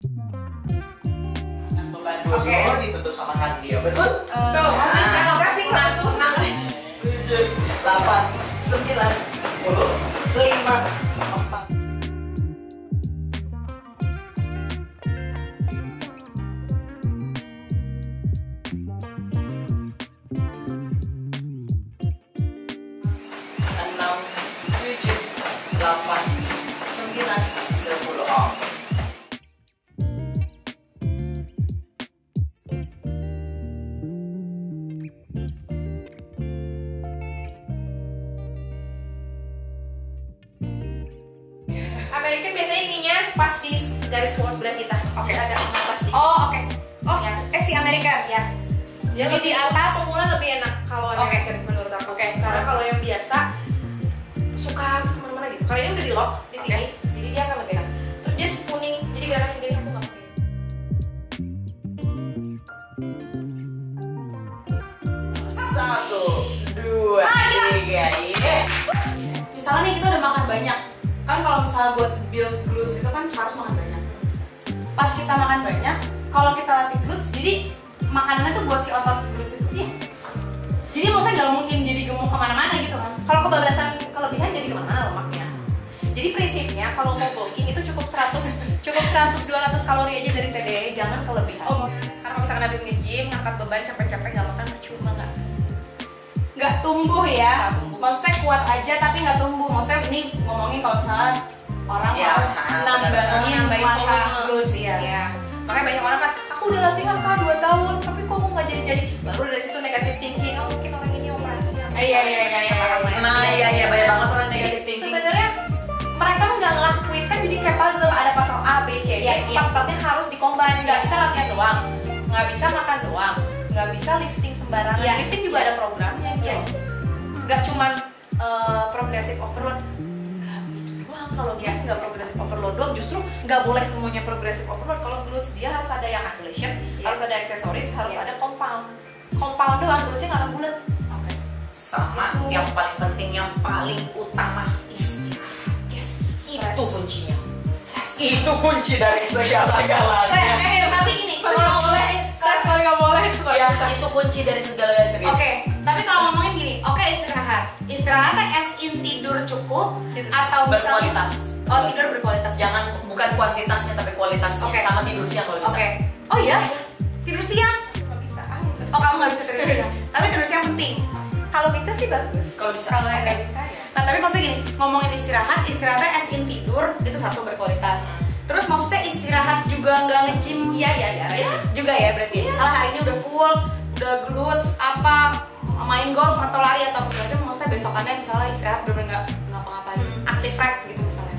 Beban dulu ditutup sama kaki ya, betul? Tuh, kasih 7, 8, 9, 10, 5, 4. American biasanya ininya pas di garis bawah berat kita. Oke, agak pasti. Oh, oke. Oh, ya. Si American ya. Dia Jadi lebih di atas pemula lebih enak kalau American menurut aku. Oke. Karena kalau yang biasa suka kemana-mana gitu. Kalau ini udah di lock di sini, jadi dia akan lebih enak. Terus dia kuning, jadi gerakan gini aku nggak pakai. Satu, dua, tiga, ini. misalnya nih kita udah makan banyak. Kan kalau misalnya buat build glutes itu kan harus makan banyak. Pas kita makan banyak, kalau kita latih glutes, jadi makanannya tuh buat si otot glutes itu ya. Jadi maksudnya nggak mungkin jadi gemuk kemana-mana gitu kan. Kalau kebablasan kelebihan jadi kemana lemaknya. Jadi prinsipnya kalau mau bulking itu cukup 100-200 kalori aja dari TDE, jangan kelebihan. Oh, karena kalau misalkan habis nge-gym, ngangkat beban capek-capek nggak makan percuma nggak tumbuh ya. Nggak tumbuh. Maksudnya kuat aja tapi nggak tumbuh. Maksudnya ini ngomongin kalau misalnya orang Ya, mau nambahin nambahin masa volume. glutes ya. Iya. Makanya banyak orang kan, aku udah latihan Kak 2 tahun, tapi kok mau nggak jadi-jadi. Baru dari situ negatif thinking, oh mungkin orang ini operasi. Iya. Nah, iya banyak banget orang negatif thinking. Sebenarnya mereka nggak ngelakuin kan jadi kayak puzzle, ada pasal A, B, C, D. Empat-empatnya harus dikombin, nggak bisa latihan doang, nggak bisa makan doang, nggak bisa lifting sembarangan. Iya. Lifting juga ada programnya gitu. Nggak cuman progressive overload. Nggak gitu doang. Kalau dia sih nggak progressive overload doang, justru nggak boleh semuanya progressive overload. Kalau glutes dia harus ada yang isolation, harus ada aksesoris, harus ada compound. Compound doang, glutesnya nggak akan bulat. Sama yang paling penting, yang paling utama, istirahat. Itu kuncinya. Itu kunci dari segala-galanya. Tapi ini kalau boleh, kalau nggak boleh. Ya, itu kunci dari segala-galanya. Oke, tapi kalau ngomongin gini, oke istirahat. Istirahatnya as in tidur cukup atau misalnya- Berkualitas. Oh, tidur berkualitas. Jangan, bukan kuantitasnya tapi kualitasnya. Oke. Sama tidur siang kalau bisa. Oke. Oh iya, tidur siang. Nggak bisa. Oh, kamu nggak bisa tidur siang. Tapi tidur siang penting. Kalau bisa sih bagus. Kalau bisa. Kalau yang nggak bisa ya. Nah, tapi maksudnya gini, ngomongin istirahatnya as in tidur itu satu berkualitas. Terus maksudnya istirahat juga nggak nge-gym. Iya. Juga ya berarti. Misalnya hari ini udah full, udah glutes apa main golf atau lari atau segala macam, maksudnya besokannya misalnya istirahat bener-bener nggak ngapa-ngapain, aktif rest gitu misalnya.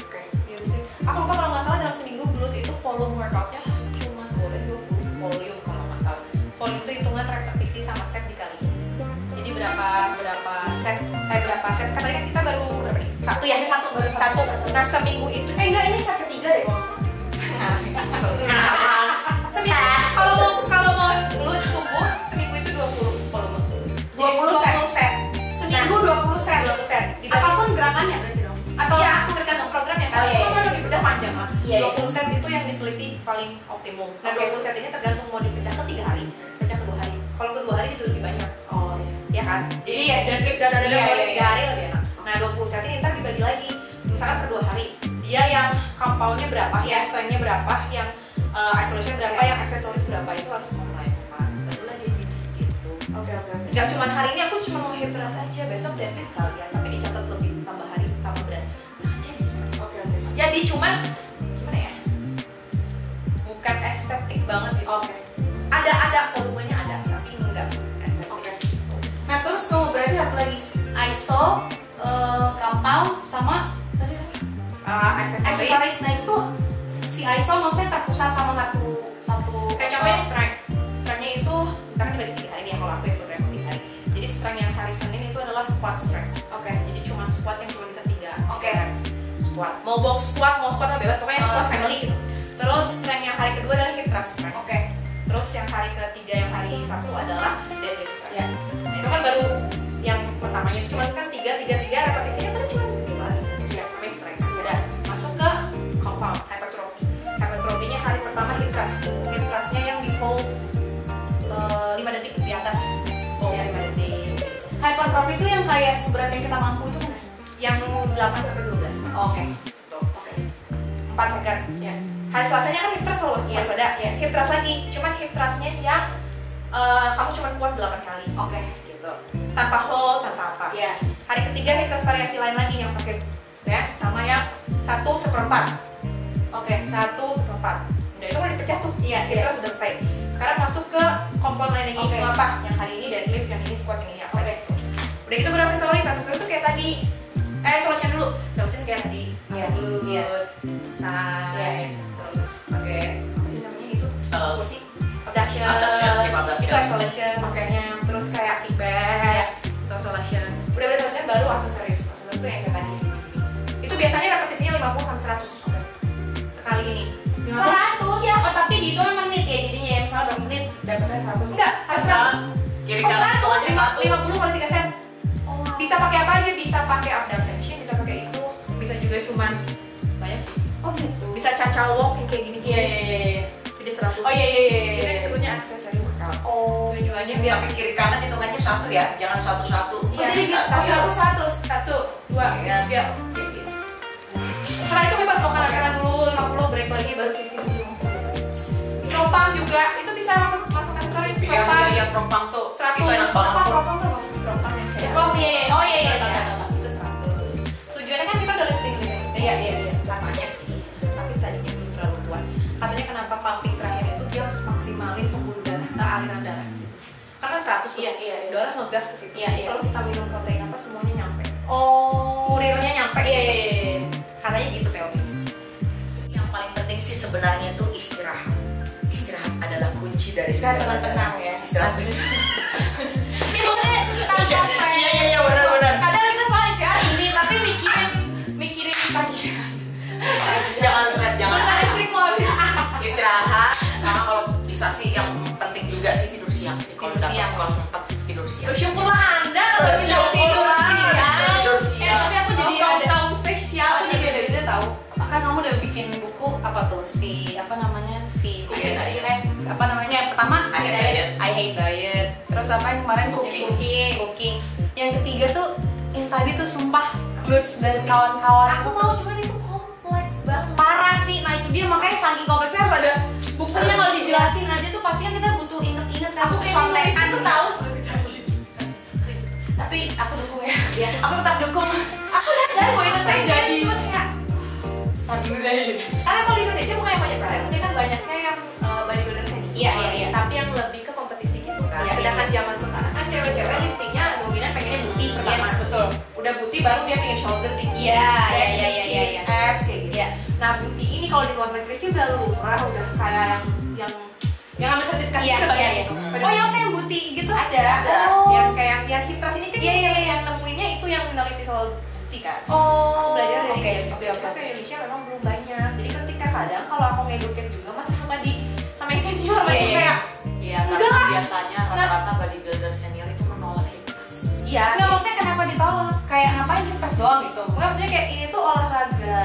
Oke. Gitu sih. Aku lupa kalau nggak salah dalam seminggu glutes itu volume workoutnya cuma boleh 20 volume kalau nggak salah. Volume itu hitungan repetisi sama set dikali. Jadi berapa set kan tadi kan kita baru berapa nih? Satu ya, satu. Nah seminggu itu Enggak, ini set ketiga deh kalau seminggu kalau mau glutes tumbuh seminggu itu 20 volume. 20 set. Seminggu 20 set. 20 set. Apapun gerakannya berarti dong. Atau Iya, tergantung programnya kan. Oh, iya. Kalau di bedah panjang mah. Iya, iya. 20 set itu yang diteliti paling optimum. Nah, Oke. 20 set ini tergantung mau dipecah ke 3 hari, pecah ke 2 hari. Kalau ke 2 hari itu lebih banyak. Oh iya. Ya kan? Jadi ya dan dari Iya, mulai iya, 3 hari lebih enak. Nah, 20 set ini ntar dibagi lagi. Misalkan per 2 hari. Dia yang compoundnya berapa, yang strength-nya berapa, yang isolation berapa, yang aksesoris berapa itu harus mulai pas. Barulah dia gitu. Oke. Gak cuma hari ini aku cuma mau hip thrust aja, besok deadlift kalian, tapi dicatat lebih tambah hari tambah berat. Nah, jadi Oke. jadi cuman gimana ya, bukan estetik banget gitu. Oke. Ada volumenya ada tapi enggak estetik. Oke. Nah, terus kamu berarti satu lagi ISO, compound sama tadi aksesoris. Nah, itu si ISO maksudnya terpusat sama satu Kayak contohnya strength-nya itu misalkan dibagi 3 hari nih ya, kalau aku yang beberapa 3 hari. Jadi strength yang hari Senin itu adalah squat strength. Oke. Jadi cuma squat yang cuma bisa 3. Oke. Squat. Mau box squat, mau squat bebas, pokoknya squat family gitu. Terus strength yang hari kedua adalah hip thrust strength. Oke. Terus yang hari ketiga, yang hari Sabtu adalah deadlift strength. Ya. Nah, itu kan baru yang pertamanya itu cuma kan 3 repetisinya kan cuma 5. Ya, namanya strength. Udah masuk ke compound hypertrophy. Hypertrophy-nya pertama hip thrust. Hip thrustnya yang di hold 5 detik di atas. Oh, Iya. 5 detik. Hypertrophy itu yang kayak seberat yang kita mampu itu kan ya? Yang 8 sampai 12. Oke. Tuh, oke. 4 second. Ya. Hari Selasanya kan hip thrust loh, Iya. ada. Hip thrust lagi, cuman hip thrustnya yang kamu cuma kuat 8 kali. Oke. Gitu. Tanpa hold, tanpa apa. Iya. Hari ketiga hip thrust variasi lain lagi yang pakai ya, sama yang 1/4. Oke. 1/4. Udah itu kan dipecah tuh. Iya, Hip thrust udah selesai. Sekarang masuk ke komponen lagi. Oke. Itu apa? Yang hari ini deadlift, yang ini squat, yang ini apa? Oke. Udah gitu beraksesoris. Aksesoris tuh kayak tadi. Isolation dulu. Isolation kayak tadi. Iya. Glutes, Iya. side, Iya. terus pakai apa sih namanya itu? Kursi. Abduction, Abduction. hip abduction. Itu isolation maksudnya. Terus kayak kickback. Itu isolation. Udah isolation baru aksesoris. Aksesoris tuh yang kayak tadi. Itu biasanya repetisinya 50 sampai 100 sekali ini. 100 ya. Oh, tapi dihitung menit ya jadinya ya. Misalnya udah menit dapetnya 100. Enggak, harus Enggak. Kiri kanan hitungannya 1. 50 kali 3 set. Oh. Bisa pakai apa aja? Bisa pakai abduction machine, bisa pakai itu, bisa juga cuman banyak sih. Oh gitu. Bisa caca walk yang kayak gini. Iya iya iya iya. Jadi 100. Oh iya iya iya. Itu disebutnya aksesori workout. Oh. Tujuannya biar Tapi kiri kanan hitungannya 1 ya, jangan 1-1. iya, jadi bisa. gitu. 100, 1, 2, Iya. 3. Kayak gitu. Setelah itu bebas mau kanan dulu 50 break lagi baru kiri dulu. Propam juga itu bisa masuk aksesoris. Iya, iya, iya, prompang tuh. 100. Itu enak banget Apa tuh. propam tuh? Propam yang kayak Oh iya iya. Oh iya iya. itu 100. Tujuannya kan kita udah lifting. Iya iya iya. Katanya sih, tapi studinya belum terlalu kuat. Katanya kenapa pumping terakhir itu dia maksimalin pembuluh darah, aliran darah ke situ. Karena 100 tuh, Iya, iya, iya. darah ngegas ke situ. Iya, iya. Kalau kita minum protein apa semuanya nyampe. Oh. Kurirnya nyampe. Iya iya iya. Katanya gitu teori. Yang paling penting sih sebenarnya itu istirahat. Istirahat adalah kunci dari Istirahat segala dengan tenang ya. Istirahat. Ini maksudnya tanpa stres. Iya iya iya benar-benar. Kadang kita soal istirahat ini tapi mikirin tagihan. Jangan stres, jangan. Masa listrik mau habis. Istirahat sama kalau bisa sih yang penting juga sih tidur siang sih kalau Tidur siang. dapat kalau sempat tidur siang. Bersyukurlah Anda kalau bisa tidur Bersyukurlah. siang. Tidur siang. Tapi aku jadi Kaum ada tahu spesial. Aku jadi ada ide tahu. Kan kamu udah bikin buku apa tuh apa namanya apa namanya yang pertama I hate diet. Terus apa yang kemarin cooking. Yang ketiga tuh yang tadi tuh sumpah glutes dan kawan-kawan. Aku mau cuman itu kompleks banget. Parah sih. Nah itu dia makanya saking kompleksnya harus ada bukunya. Kalau dijelasin aja tuh pasti kan kita butuh inget-inget kan. Aku kayak contekan. aku tahu. Tapi aku dukung ya. Iya. Aku tetap dukung. Aku udah sadar kok itu Terjadi. terjadi. Cuma kayak Ntar dulu deh. karena kalau di Indonesia bukan yang banyak kan, maksudnya kan banyaknya yang bodybuilder senior, Iya, iya, iya. tapi yang lebih ke kompetisi gitu kan. Iya, Sedangkan iya. zaman sekarang kan cewek-cewek liftingnya dominan pengennya booty pertama. Yes, betul. Udah booty baru dia pengen shoulder tinggi. Iya, Back iya, iya, tinggi, iya, iya. abs kayak gitu. Iya. Nah booty ini kalau di luar negeri sih udah lumrah, udah kayak yang ambil sertifikasi Iya, udah banyak iya, gitu. iya. Oh yang saya buti gitu ada. Oh. Yang kayak yang hip thrust ini kan Iya, iya, iya. yang nemuinnya itu yang meneliti soal booty kan. Oh. Aku belajar dari Oke, dia. oke, oke. Tapi Indonesia memang belum banyak. Jadi ketika kadang kalau aku ngeduket juga masih suka sama yang senior masih Iya, iya. kayak Iya, Enggak karena lah. biasanya rata-rata bodybuilder senior itu menolak hip thrust. iya. Nggak, maksudnya kenapa ditolak? Kayak ngapain hip thrust doang gitu? Enggak maksudnya kayak ini tuh olahraga.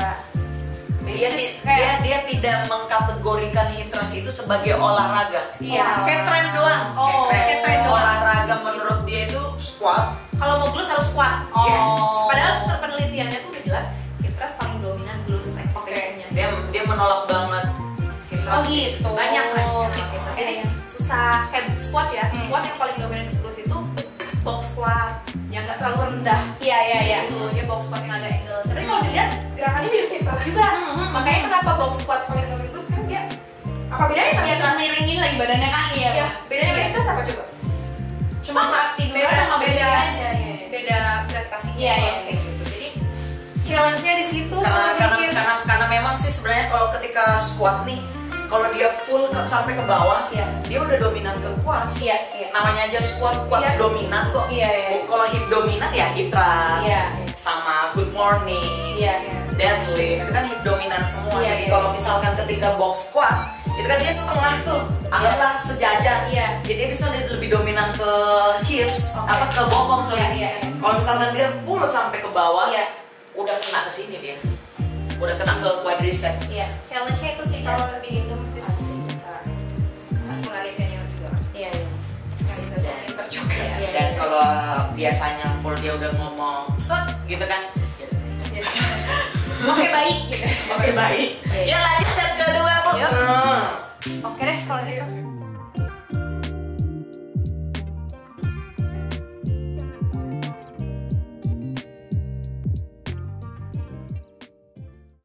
Dia, Just dia, dia tidak mengkategorikan hip thrust itu sebagai olahraga. Iya, kayak tren doang. Oh, kayak tren doang. Olahraga menurut dia itu squat. Kalau mau glutes harus squat. Oh. Yes. Padahal penelitiannya tuh udah jelas hip thrust paling dominan glutes activation-nya. Dia menolak banget hip Oh thrust. gitu. Banyak gitu. Oke. Jadi susah kayak squat ya. Squat yang paling dominan di glutes itu box squat yang nggak terlalu rendah. Iya iya iya. Gitu, dia box squat yang ada angle. Tapi kalau dilihat gerakannya mirip hip thrust juga. Makanya kenapa box squat paling dominan glutes kan dia apa bedanya sama Ya hip terus thrust? miringin lagi badannya kan iya. Iya, bedanya sama hip thrust apa coba? Cuma pas tiduran beda sama beda aja. Iya. beda gravitasinya. Iya, iya. Kayak gitu. Jadi challenge-nya di situ. Karena memang sih sebenarnya kalau ketika squat nih, kalau dia full sampai ke bawah, Iya. dia udah dominan ke quads. Iya, iya. Namanya aja squat, quads Iya. dominan kok. Iya, iya. Kalau hip dominan ya hip thrust, Iya. sama good morning, Iya. deadlift, itu kan hip dominan semua. Iya, Jadi iya. kalau misalkan ketika box squat, itu kan dia setengah tuh, anggaplah sejajar. Iya. Jadi dia bisa lebih dominan ke hips, Oke. apa ke bokong sorry. Iya, iya, iya. Kalau misalkan dia full sampai ke bawah, Iya. udah kena ke sini dia, udah kena ke quadricep. Iya. Challenge-nya itu sih kalau di Indo masih susah. biasanya kalau dia udah ngomong gitu kan. Oke, baik gitu. Oke, baik. Ya lanjut set kedua, Bu. Oke deh kalau gitu.